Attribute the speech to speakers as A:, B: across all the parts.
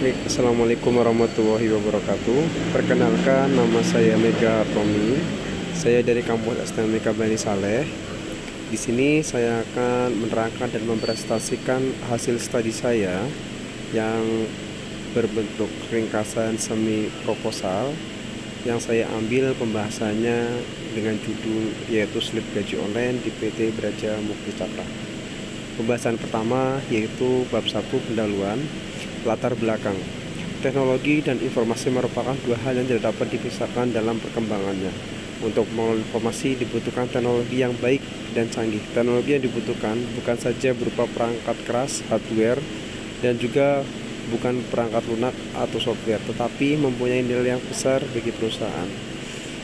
A: Baik, Assalamualaikum warahmatullahi wabarakatuh. Perkenalkan, nama saya Mega Tommy. Saya dari kampus STMK Bani Saleh. Di sini saya akan menerangkan dan mempresentasikan hasil studi saya yang berbentuk ringkasan semi proposal yang saya ambil pembahasannya dengan judul yaitu slip gaji online di PT Braja Mukti Cakra. Pembahasan pertama yaitu bab 1 pendahuluan. Latar belakang. Teknologi dan informasi merupakan dua hal yang tidak dapat dipisahkan dalam perkembangannya. Untuk mengelola informasi dibutuhkan teknologi yang baik dan canggih. Teknologi yang dibutuhkan bukan saja berupa perangkat keras, hardware, dan juga bukan perangkat lunak atau software, tetapi mempunyai nilai yang besar bagi perusahaan.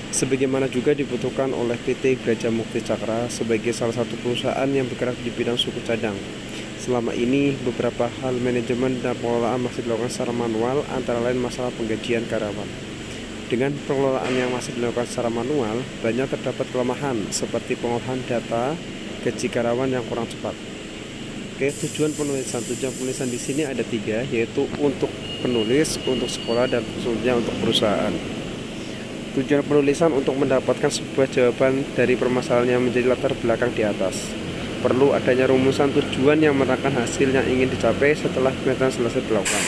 A: Sebagaimana juga dibutuhkan oleh PT Braja Mukti Cakra sebagai salah satu perusahaan yang bergerak di bidang suku cadang. Selama ini, beberapa hal manajemen dan pengelolaan masih dilakukan secara manual, antara lain masalah penggajian karyawan. Dengan pengelolaan yang masih dilakukan secara manual, banyak terdapat kelemahan seperti pengolahan data gaji karyawan yang kurang cepat. Oke, tujuan penulisan di sini ada 3, yaitu untuk penulis, untuk sekolah, dan khususnya untuk perusahaan. Tujuan penulisan untuk mendapatkan sebuah jawaban dari permasalahan yang menjadi latar belakang di atas. Perlu adanya rumusan tujuan yang menerangkan hasil yang ingin dicapai setelah penelitian selesai dilakukan.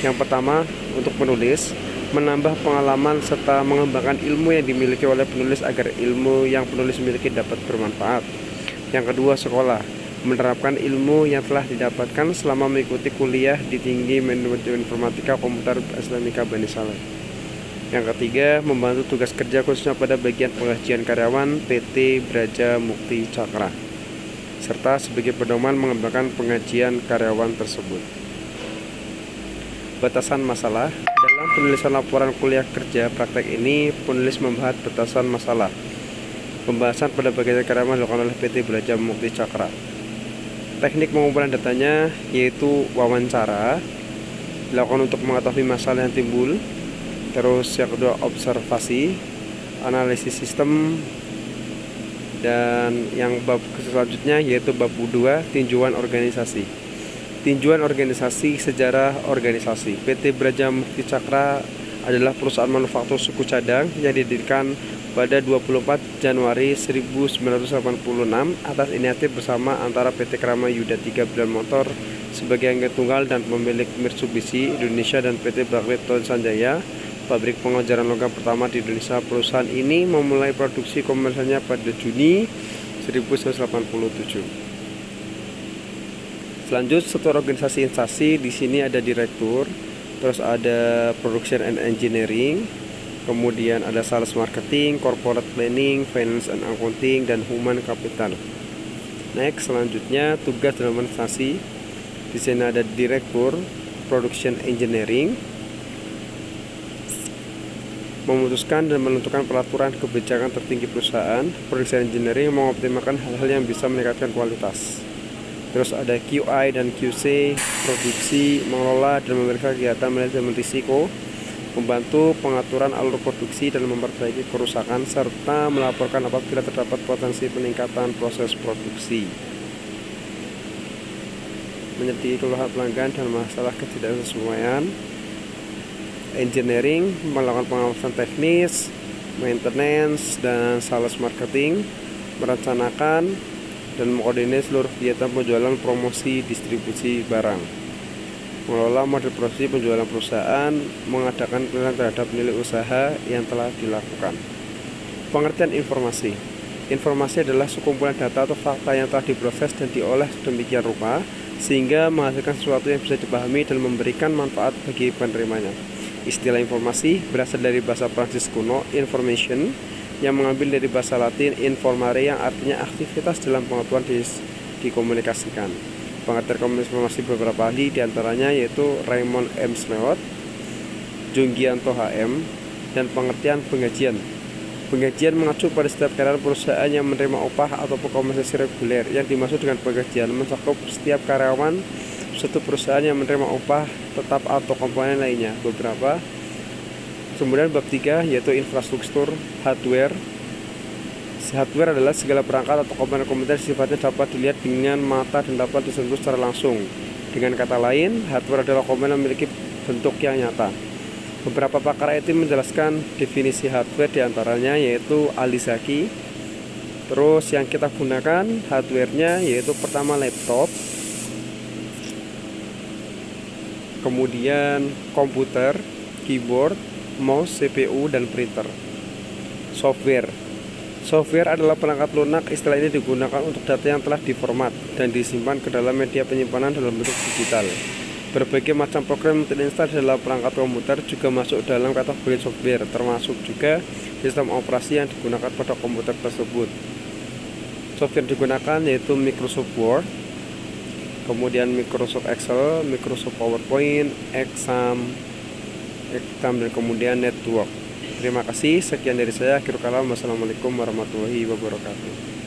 A: Yang pertama, untuk penulis, menambah pengalaman serta mengembangkan ilmu yang dimiliki oleh penulis agar ilmu yang penulis miliki dapat bermanfaat. Yang kedua, sekolah, menerapkan ilmu yang telah didapatkan selama mengikuti kuliah di Tinggi Manajemen Informatika Komputer STMK Bani Saleh. Yang ketiga, membantu tugas kerja khususnya pada bagian penggajian karyawan PT Braja Mukti Cakra, serta sebagai pedoman mengembangkan penggajian karyawan tersebut. Batasan masalah. Dalam penulisan laporan kuliah kerja praktek ini, penulis membahas batasan masalah. Pembahasan pada bagian karyawan dilakukan oleh PT Braja Mukti Cakra. Teknik pengumpulan datanya yaitu wawancara, dilakukan untuk mengetahui masalah yang timbul. Terus yang kedua, observasi, analisis sistem, dan yang bab selanjutnya yaitu bab 2, tinjauan organisasi. Tinjauan organisasi, sejarah organisasi. PT Braja Mukti Cakra adalah perusahaan manufaktur suku cadang yang didirikan pada 24 Januari 1986 atas inisiatif bersama antara PT Krama Yuda 3 Brand Motor sebagai angkatan tunggal dan pemilik Mitsubishi Indonesia dan PT Bakrit Sanjaya, pabrik pengejaran logam pertama di Indonesia. Perusahaan ini memulai produksi komersialnya pada Juni 1987. Selanjut, struktur organisasi instansi. Di sini ada direktur, terus ada production and engineering, kemudian ada sales marketing, corporate planning, finance and accounting, dan human capital. Next, selanjutnya tugas dalam instansi. Di sini ada direktur, production engineering, memutuskan dan menentukan peraturan kebijakan tertinggi perusahaan. Production engineering mengoptimalkan hal-hal yang bisa meningkatkan kualitas. Terus ada QI dan QC, produksi, mengelola dan memeriksa kegiatan manajemen risiko, membantu pengaturan alur produksi dan memperbaiki kerusakan, serta melaporkan apabila terdapat potensi peningkatan proses produksi. Menyelidiki keluhan pelanggan dan masalah ketidaksesuaian. Engineering melakukan pengawasan teknis, maintenance, dan sales marketing, merencanakan dan mengkoordinir seluruh kegiatan penjualan, promosi, distribusi barang, mengelola model produksi penjualan perusahaan, mengadakan penilaian terhadap nilai usaha yang telah dilakukan. Pengertian informasi. Informasi adalah sekumpulan data atau fakta yang telah diproses dan diolah sedemikian rupa sehingga menghasilkan sesuatu yang bisa dipahami dan memberikan manfaat bagi penerimanya. Istilah informasi berasal dari bahasa Prancis kuno information, yang mengambil dari bahasa Latin informare, yang artinya aktivitas dalam pengetahuan dikomunikasikan. Pengertian informasi beberapa ahli diantaranya yaitu Raymond M. Sneot, Junggianto HM, dan pengertian penggajian. Penggajian mengacu pada setiap karyawan perusahaan yang menerima upah atau kompensasi reguler. Yang dimaksud dengan penggajian mencakup setiap karyawan suatu perusahaan yang menerima upah tetap atau komponen lainnya. Beberapa. Kemudian bab 3 yaitu infrastruktur hardware. Hardware adalah segala perangkat atau komponen komputer sifatnya dapat dilihat dengan mata dan dapat disentuh secara langsung. Dengan kata lain, hardware adalah komponen yang memiliki bentuk yang nyata. Beberapa pakar IT menjelaskan definisi hardware diantaranya yaitu Alizaki. Terus yang kita gunakan hardware-nya yaitu pertama laptop, kemudian komputer, keyboard, mouse, CPU, dan printer. Software adalah perangkat lunak. Istilah ini digunakan untuk data yang telah diformat dan disimpan ke dalam media penyimpanan dalam bentuk digital. Berbagai macam program yang terinstall dalam perangkat komputer juga masuk dalam kategori software, termasuk juga sistem operasi yang digunakan pada komputer tersebut. Software yang digunakan yaitu Microsoft Word, kemudian Microsoft Excel, Microsoft PowerPoint, Exam, dan kemudian Network. Terima kasih, sekian dari saya. Akhirul kalam, wassalamualaikum warahmatullahi wabarakatuh.